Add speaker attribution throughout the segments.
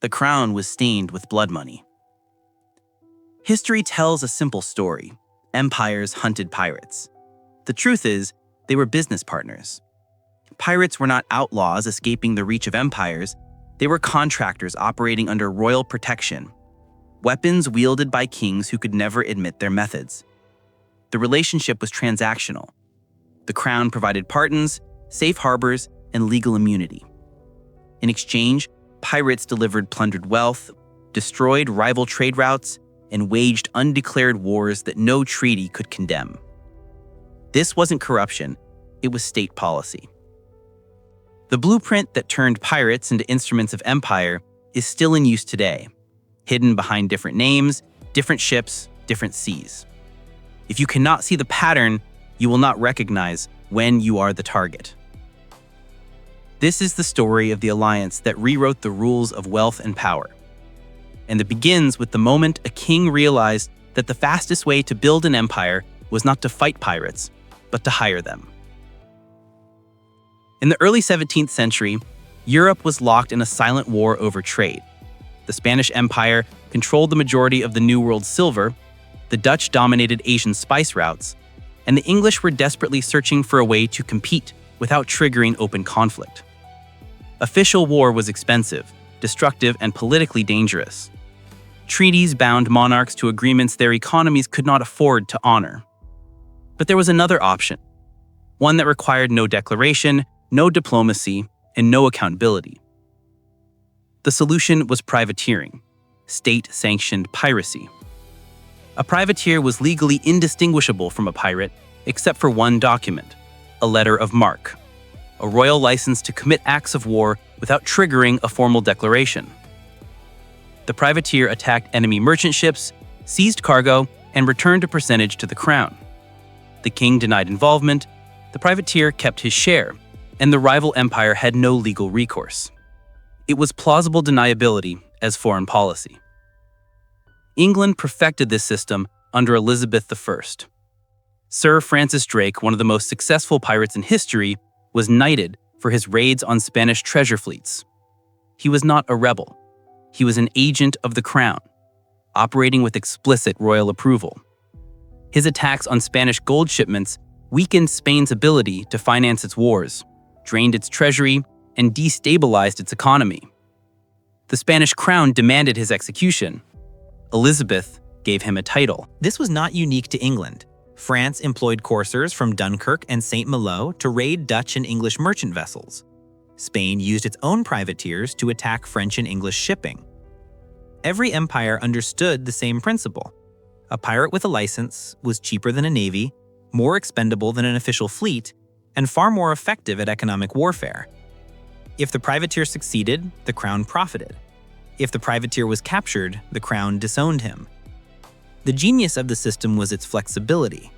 Speaker 1: The crown was stained with blood money. History tells a simple story. Empires hunted pirates. The truth is, they were business partners. Pirates were not outlaws escaping the reach of empires. They were contractors operating under royal protection, weapons wielded by kings who could never admit their methods. The relationship was transactional. The crown provided pardons, safe harbors, and legal immunity. In exchange, pirates delivered plundered wealth, destroyed rival trade routes, and waged undeclared wars that no treaty could condemn. This wasn't corruption, it was state policy. The blueprint that turned pirates into instruments of empire is still in use today, hidden behind different names, different ships, different seas. If you cannot see the pattern, you will not recognize when you are the target. This is the story of the alliance that rewrote the rules of wealth and power. And it begins with the moment a king realized that the fastest way to build an empire was not to fight pirates, but to hire them. In the early 17th century, Europe was locked in a silent war over trade. The Spanish Empire controlled the majority of the New World silver, the Dutch dominated Asian spice routes, and the English were desperately searching for a way to compete without triggering open conflict. Official war was expensive, destructive, and politically dangerous. Treaties bound monarchs to agreements their economies could not afford to honor. But there was another option, one that required no declaration, no diplomacy, and no accountability. The solution was privateering, state-sanctioned piracy. A privateer was legally indistinguishable from a pirate except for one document, a letter of marque, a royal license to commit acts of war without triggering a formal declaration. The privateer attacked enemy merchant ships, seized cargo, and returned a percentage to the crown. The king denied involvement, the privateer kept his share, and the rival empire had no legal recourse. It was plausible deniability as foreign policy. England perfected this system under Elizabeth I. Sir Francis Drake, one of the most successful pirates in history, was knighted for his raids on Spanish treasure fleets. He was not a rebel. He was an agent of the crown, operating with explicit royal approval. His attacks on Spanish gold shipments weakened Spain's ability to finance its wars, drained its treasury, and destabilized its economy. The Spanish crown demanded his execution. Elizabeth gave him a title.
Speaker 2: This was not unique to England. France employed corsairs from Dunkirk and Saint-Malo to raid Dutch and English merchant vessels. Spain used its own privateers to attack French and English shipping. Every empire understood the same principle. A pirate with a license was cheaper than a navy, more expendable than an official fleet, and far more effective at economic warfare. If the privateer succeeded, the crown profited. If the privateer was captured, the crown disowned him. The genius of the system was its flexibility.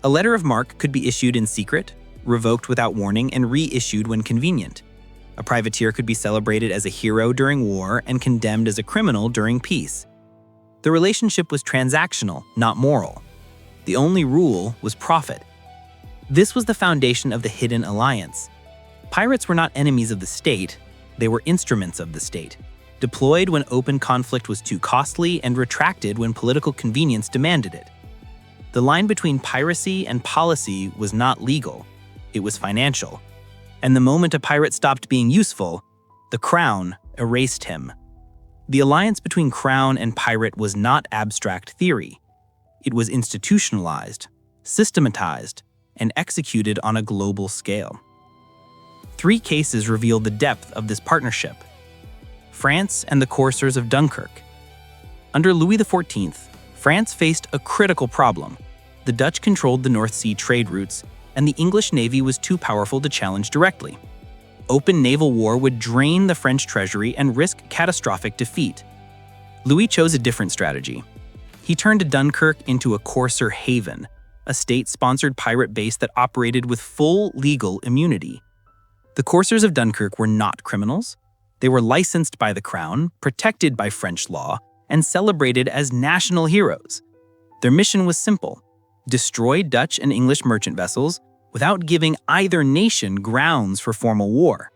Speaker 2: A letter of marque could be issued in secret, revoked without warning, and reissued when convenient. A privateer could be celebrated as a hero during war and condemned as a criminal during peace. The relationship was transactional, not moral. The only rule was profit. This was the foundation of the hidden alliance. Pirates were not enemies of the state, they were instruments of the state, deployed when open conflict was too costly and retracted when political convenience demanded it. The line between piracy and policy was not legal, it was financial. And the moment a pirate stopped being useful, the crown erased him. The alliance between crown and pirate was not abstract theory. It was institutionalized, systematized, and executed on a global scale. 3 cases reveal the depth of this partnership. France and the corsairs of Dunkirk. Under Louis XIV, France faced a critical problem. The Dutch controlled the North Sea trade routes, and the English navy was too powerful to challenge directly. Open naval war would drain the French treasury and risk catastrophic defeat. Louis chose a different strategy. He turned Dunkirk into a corsair haven, a state-sponsored pirate base that operated with full legal immunity. The corsairs of Dunkirk were not criminals. They were licensed by the crown, protected by French law, and celebrated as national heroes. Their mission was simple: destroy Dutch and English merchant vessels without giving either nation grounds for formal war.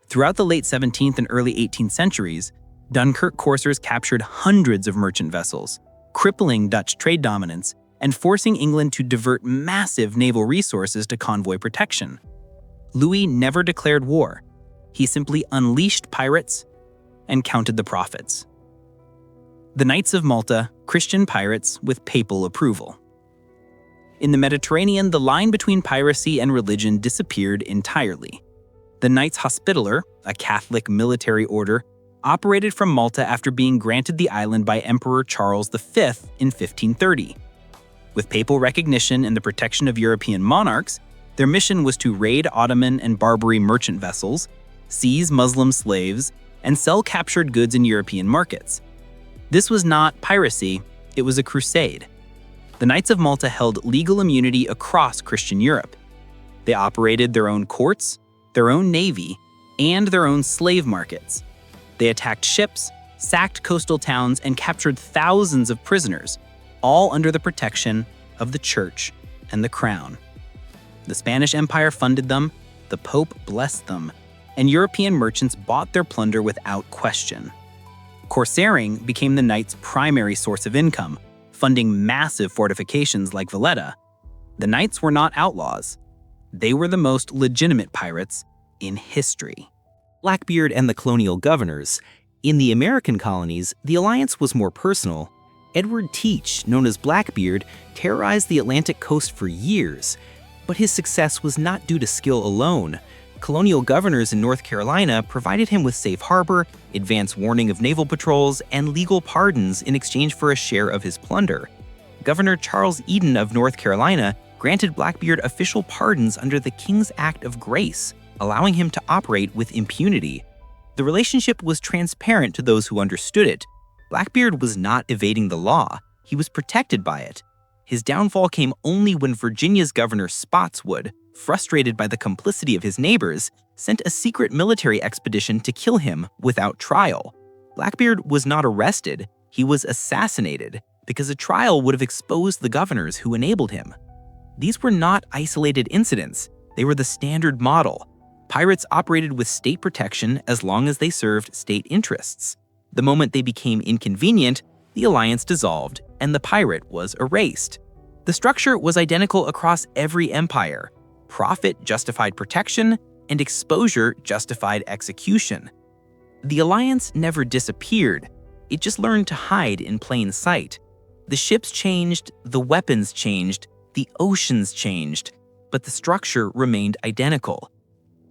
Speaker 2: Throughout the late 17th and early 18th centuries,
Speaker 1: Dunkirk corsairs captured hundreds of merchant vessels, crippling Dutch trade dominance and forcing England to divert massive naval resources to convoy protection. Louis never declared war. He simply unleashed pirates and counted the profits. The Knights of Malta, Christian pirates with papal approval. In the Mediterranean, the line between piracy and religion disappeared entirely. The Knights Hospitaller, a Catholic military order, operated from Malta after being granted the island by Emperor Charles V in 1530. With papal recognition and the protection of European monarchs, their mission was to raid Ottoman and Barbary merchant vessels, seize Muslim slaves, and sell captured goods in European markets. This was not piracy, it was a crusade. The Knights of Malta held legal immunity across Christian Europe. They operated their own courts, their own navy, and their own slave markets. They attacked ships, sacked coastal towns, and captured thousands of prisoners, all under the protection of the Church and the Crown. The Spanish Empire funded them, the Pope blessed them, and European merchants bought their plunder without question. Corsairing became the Knights' primary source of income, funding massive fortifications like Valletta. The Knights were not outlaws. They were the most legitimate pirates in history.
Speaker 2: Blackbeard and the colonial governors. In the American colonies, the alliance was more personal. Edward Teach, known as Blackbeard, terrorized the Atlantic coast for years, but his success was not due to skill alone. Colonial governors in North Carolina provided him with safe harbor, advance warning of naval patrols, and legal pardons in exchange for a share of his plunder. Governor Charles Eden of North Carolina granted Blackbeard official pardons under the King's Act of Grace, allowing him to operate with impunity. The relationship was transparent to those who understood it. Blackbeard was not evading the law, he was protected by it. His downfall came only when Virginia's Governor Spotswood, frustrated by the complicity of his neighbors, sent a secret military expedition to kill him without trial. Blackbeard was not arrested, he was assassinated, because a trial would have exposed the governors who enabled him. These were not isolated incidents, they were the standard model. Pirates operated with state protection as long as they served state interests. The moment they became inconvenient, the alliance dissolved and the pirate was erased. The structure was identical across every empire. Profit justified protection, and exposure justified execution. The alliance never disappeared, it just learned to hide in plain sight. The ships changed, the weapons changed, the oceans changed, but the structure remained identical.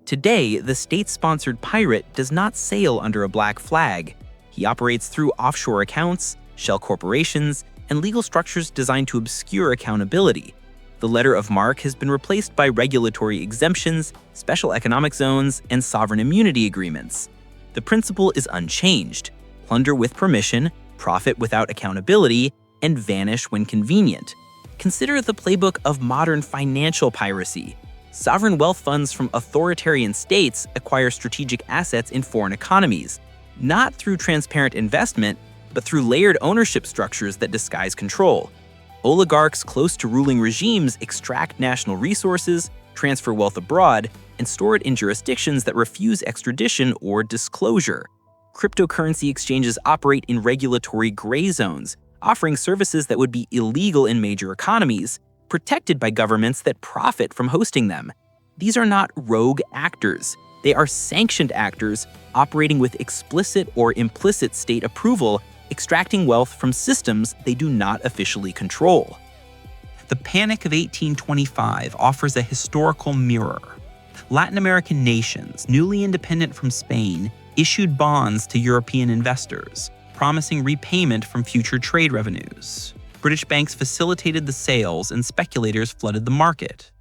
Speaker 2: Today, the state-sponsored pirate does not sail under a black flag. He operates through offshore accounts, shell corporations, and legal structures designed to obscure accountability. The letter of marque has been replaced by regulatory exemptions, special economic zones, and sovereign immunity agreements. The principle is unchanged: plunder with permission, profit without accountability, and vanish when convenient. Consider the playbook of modern financial piracy. Sovereign wealth funds from authoritarian states acquire strategic assets in foreign economies, not through transparent investment, but through layered ownership structures that disguise control. Oligarchs close to ruling regimes extract national resources, transfer wealth abroad, and store it in jurisdictions that refuse extradition or disclosure. Cryptocurrency exchanges operate in regulatory gray zones, offering services that would be illegal in major economies, protected by governments that profit from hosting them. These are not rogue actors. They are sanctioned actors operating with explicit or implicit state approval, extracting wealth from systems they do not officially control.
Speaker 3: The Panic of 1825 offers a historical mirror. Latin American nations, newly independent from Spain, issued bonds to European investors, promising repayment from future trade revenues. British banks facilitated the sales and speculators flooded the market.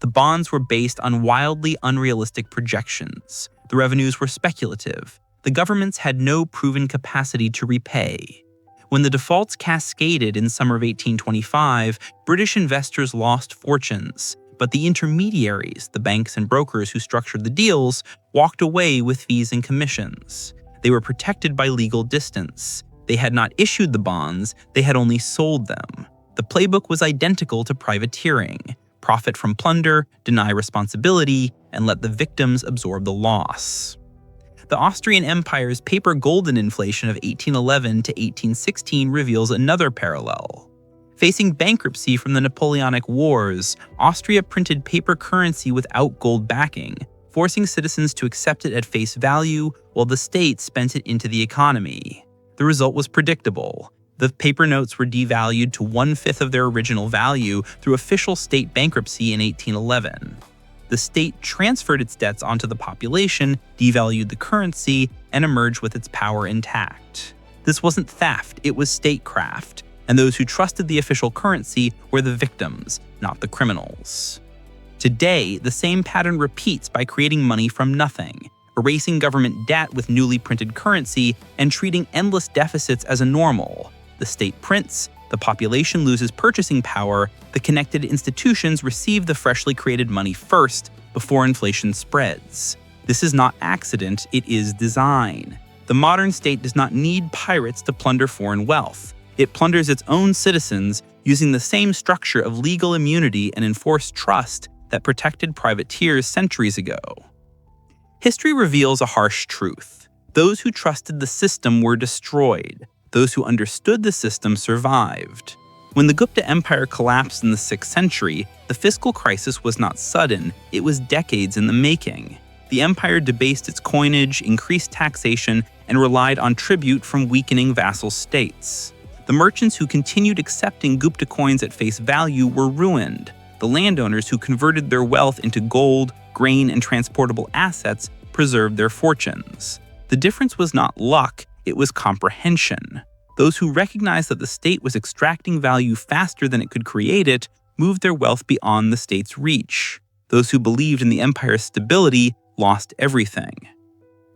Speaker 3: The bonds were based on wildly unrealistic projections. The revenues were speculative. The governments had no proven capacity to repay. When the defaults cascaded in summer of 1825, British investors lost fortunes, but the intermediaries, the banks and brokers who structured the deals, walked away with fees and commissions. They were protected by legal distance. They had not issued the bonds, they had only sold them. The playbook was identical to privateering: profit from plunder, deny responsibility, and let the victims absorb the loss. The Austrian Empire's paper golden inflation of 1811 to 1816 reveals another parallel. Facing bankruptcy from the Napoleonic Wars, Austria printed paper currency without gold backing, forcing citizens to accept it at face value while the state spent it into the economy. The result was predictable. The paper notes were devalued to 1/5 of their original value through official state bankruptcy in 1811. The state transferred its debts onto the population, devalued the currency, and emerged with its power intact. This wasn't theft, it was statecraft, and those who trusted the official currency were the victims, not the criminals. Today, the same pattern repeats by creating money from nothing, erasing government debt with newly printed currency, and treating endless deficits as a normal. The state prints, the population loses purchasing power, the connected institutions receive the freshly created money first before inflation spreads. This is not accident, it is design. The modern state does not need pirates to plunder foreign wealth. It plunders its own citizens using the same structure of legal immunity and enforced trust that protected privateers centuries ago. History reveals a harsh truth. Those who trusted the system were destroyed. Those who understood the system survived. When the Gupta Empire collapsed in the 6th century, the fiscal crisis was not sudden, it was decades in the making. The empire debased its coinage, increased taxation, and relied on tribute from weakening vassal states. The merchants who continued accepting Gupta coins at face value were ruined. The landowners who converted their wealth into gold, grain, and transportable assets preserved their fortunes. The difference was not luck, it was comprehension. Those who recognized that the state was extracting value faster than it could create it moved their wealth beyond the state's reach. Those who believed in the empire's stability lost everything.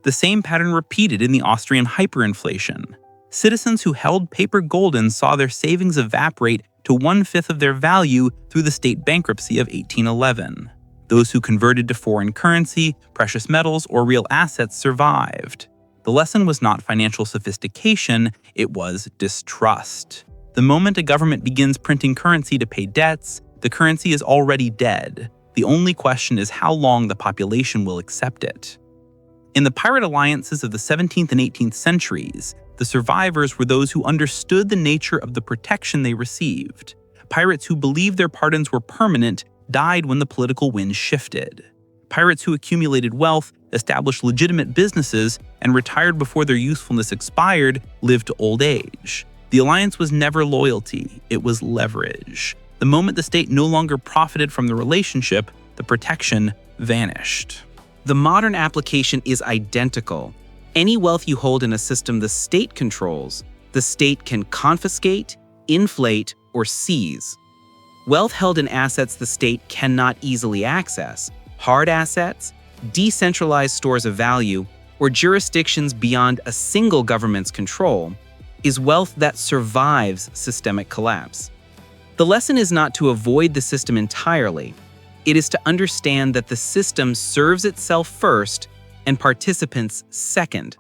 Speaker 3: The same pattern repeated in the Austrian hyperinflation. Citizens who held paper golden saw their savings evaporate to 1/5 of their value through the state bankruptcy of 1811. Those who converted to foreign currency, precious metals, or real assets survived. The lesson was not financial sophistication, it was distrust. The moment a government begins printing currency to pay debts, the currency is already dead. The only question is how long the population will accept it. In the pirate alliances of the 17th and 18th centuries, the survivors were those who understood the nature of the protection they received. Pirates who believed their pardons were permanent died when the political wind shifted. Pirates who accumulated wealth, established legitimate businesses, and retired before their usefulness expired lived to old age. The alliance was never loyalty, it was leverage. The moment the state no longer profited from the relationship, the protection vanished.
Speaker 1: The modern application is identical. Any wealth you hold in a system the state controls, the state can confiscate, inflate, or seize. Wealth held in assets the state cannot easily access, hard assets, decentralized stores of value, or jurisdictions beyond a single government's control, is wealth that survives systemic collapse. The lesson is not to avoid the system entirely. It is to understand that the system serves itself first and participants second.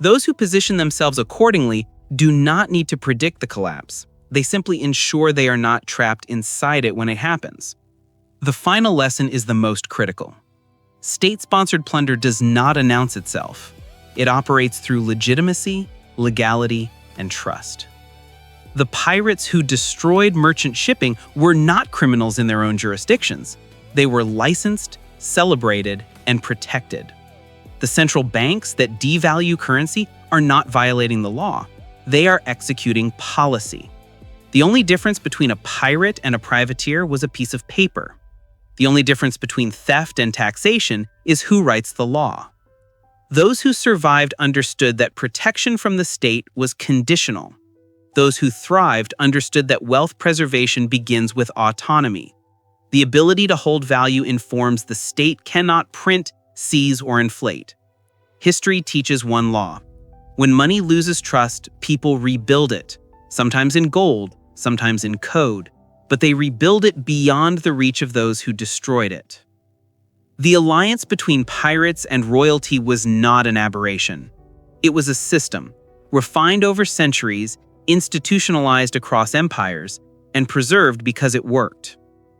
Speaker 1: Those who position themselves accordingly do not need to predict the collapse. They simply ensure they are not trapped inside it when it happens. The final lesson is the most critical. State-sponsored plunder does not announce itself. It operates through legitimacy, legality, and trust. The pirates who destroyed merchant shipping were not criminals in their own jurisdictions. They were licensed, celebrated, and protected. The central banks that devalue currency are not violating the law. They are executing policy. The only difference between a pirate and a privateer was a piece of paper. The only difference between theft and taxation is who writes the law. Those who survived understood that protection from the state was conditional. Those who thrived understood that wealth preservation begins with autonomy. The ability to hold value informs the state cannot print, seize, or inflate. History teaches one law. When money loses trust, people rebuild it, sometimes in gold, sometimes in code, but they rebuild it beyond the reach of those who destroyed it. The alliance between pirates and royalty was not an aberration. It was a system, refined over centuries, institutionalized across empires, and preserved because it worked.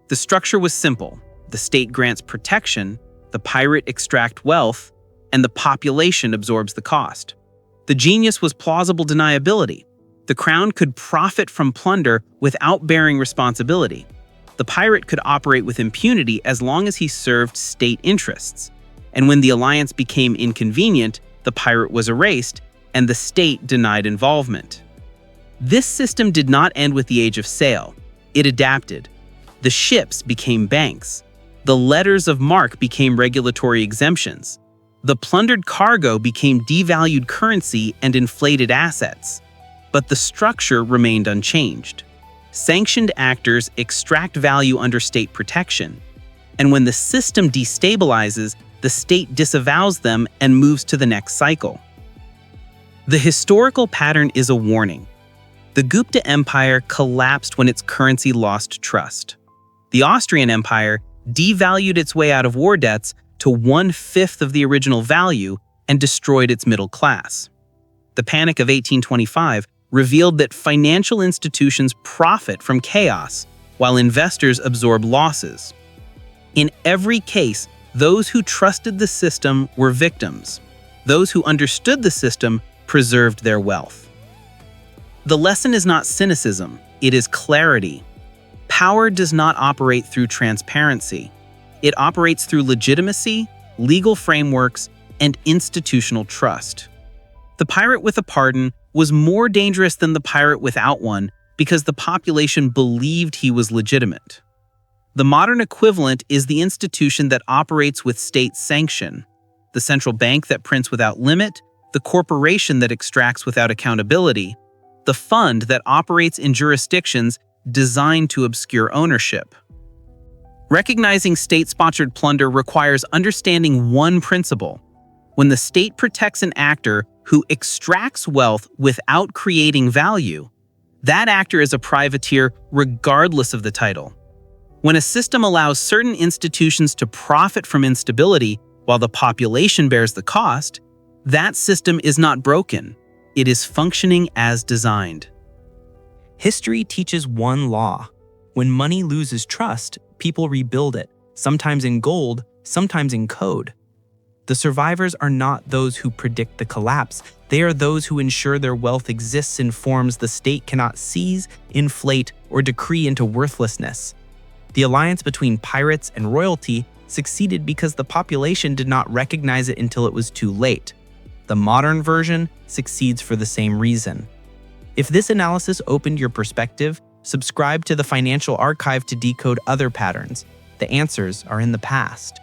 Speaker 1: The structure was simple. The state grants protection, the pirate extract wealth, and the population absorbs the cost. The genius was plausible deniability. The crown could profit from plunder without bearing responsibility. The pirate could operate with impunity as long as he served state interests. And when the alliance became inconvenient, the pirate was erased and the state denied involvement. This system did not end with the Age of Sail. It adapted. The ships became banks. The letters of marque became regulatory exemptions. The plundered cargo became devalued currency and inflated assets. But the structure remained unchanged. Sanctioned actors extract value under state protection. And when the system destabilizes, the state disavows them and moves to the next cycle. The historical pattern is a warning. The Gupta Empire collapsed when its currency lost trust. The Austrian Empire devalued its way out of war debts to 1/5 of the original value and destroyed its middle class. The Panic of 1825 revealed that financial institutions profit from chaos while investors absorb losses. In every case, those who trusted the system were victims. Those who understood the system preserved their wealth. The lesson is not cynicism, it is clarity. Power does not operate through transparency. It operates through legitimacy, legal frameworks, and institutional trust. The pirate with a pardon was more dangerous than the pirate without one because the population believed he was legitimate. The modern equivalent is the institution that operates with state sanction, the central bank that prints without limit, the corporation that extracts without accountability, the fund that operates in jurisdictions designed to obscure ownership. Recognizing state-sponsored plunder requires understanding one principle. When the state protects an actor who extracts wealth without creating value, that actor is a privateer regardless of the title. When a system allows certain institutions to profit from instability while the population bears the cost, that system is not broken. It is functioning as designed.
Speaker 2: History teaches one law. When money loses trust, people rebuild it, sometimes in gold, sometimes in code. The survivors are not those who predict the collapse. They are those who ensure their wealth exists in forms the state cannot seize, inflate, or decree into worthlessness. The alliance between pirates and royalty succeeded because the population did not recognize it until it was too late. The modern version succeeds for the same reason. If this analysis opened your perspective, subscribe to the Financial Archive to decode other patterns. The answers are in the past.